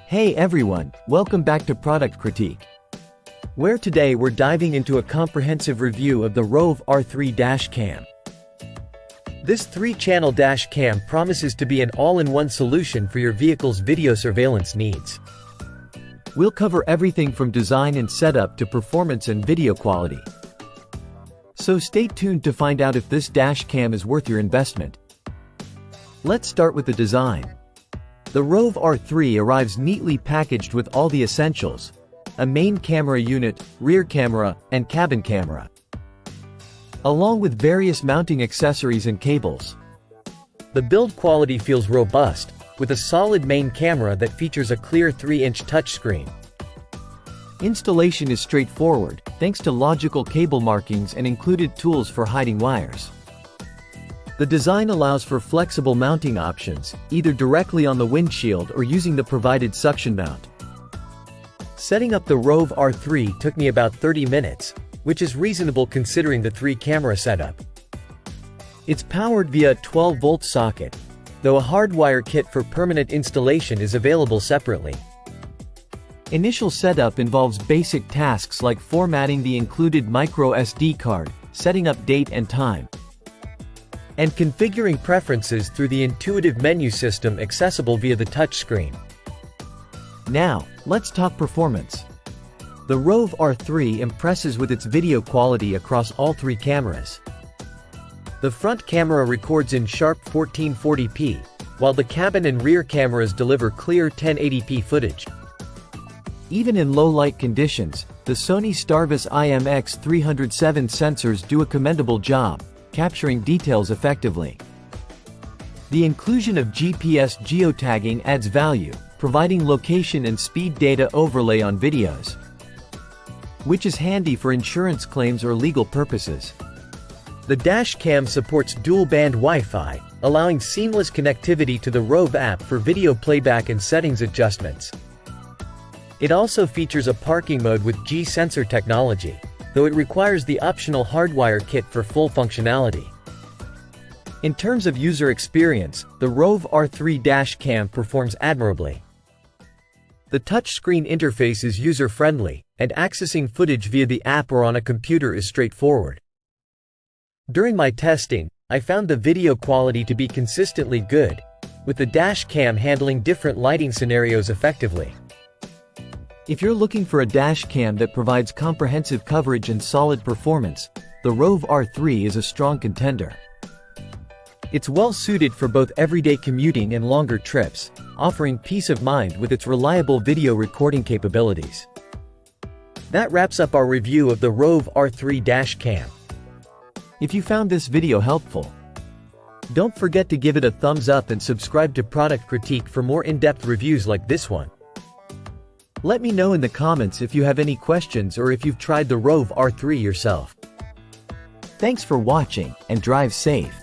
Hey everyone, welcome back to Product Critique, where today we're diving into a comprehensive review of the Rove R3 Dash Cam. This 3-channel dash cam promises to be an all-in-one solution for your vehicle's video surveillance needs. We'll cover everything from design and setup to performance and video quality. So stay tuned to find out if this dash cam is worth your investment. Let's start with the design. The Rove R3 arrives neatly packaged with all the essentials: a main camera unit, rear camera, and cabin camera, along with various mounting accessories and cables. The build quality feels robust, with a solid main camera that features a clear 3-inch touchscreen. Installation is straightforward, thanks to logical cable markings and included tools for hiding wires. The design allows for flexible mounting options, either directly on the windshield or using the provided suction mount. Setting up the Rove R3 took me about 30 minutes, which is reasonable considering the 3-camera setup. It's powered via a 12-volt socket, though a hardwire kit for permanent installation is available separately. Initial setup involves basic tasks like formatting the included micro SD card, setting up date and time, and configuring preferences through the intuitive menu system accessible via the touchscreen. Now, let's talk performance. The Rove R3 impresses with its video quality across all 3 cameras. The front camera records in sharp 1440p, while the cabin and rear cameras deliver clear 1080p footage. Even in low-light conditions, the Sony Starvis IMX307 sensors do a commendable job, capturing details effectively. The inclusion of GPS geotagging adds value, providing location and speed data overlay on videos, which is handy for insurance claims or legal purposes. The dash cam supports dual-band Wi-Fi, allowing seamless connectivity to the Rove app for video playback and settings adjustments. It also features a parking mode with G-sensor technology, though it requires the optional hardwire kit for full functionality. In terms of user experience, the Rove R3 Dash Cam performs admirably. The touchscreen interface is user-friendly, and accessing footage via the app or on a computer is straightforward. During my testing, I found the video quality to be consistently good, with the dash cam handling different lighting scenarios effectively. If you're looking for a dash cam that provides comprehensive coverage and solid performance, the Rove R3 is a strong contender. It's well suited for both everyday commuting and longer trips, offering peace of mind with its reliable video recording capabilities. That wraps up our review of the Rove R3 Dash Cam. If you found this video helpful, don't forget to give it a thumbs up and subscribe to Product Critique for more in-depth reviews like this one. Let me know in the comments if you have any questions or if you've tried the Rove R3 yourself. Thanks for watching, and drive safe.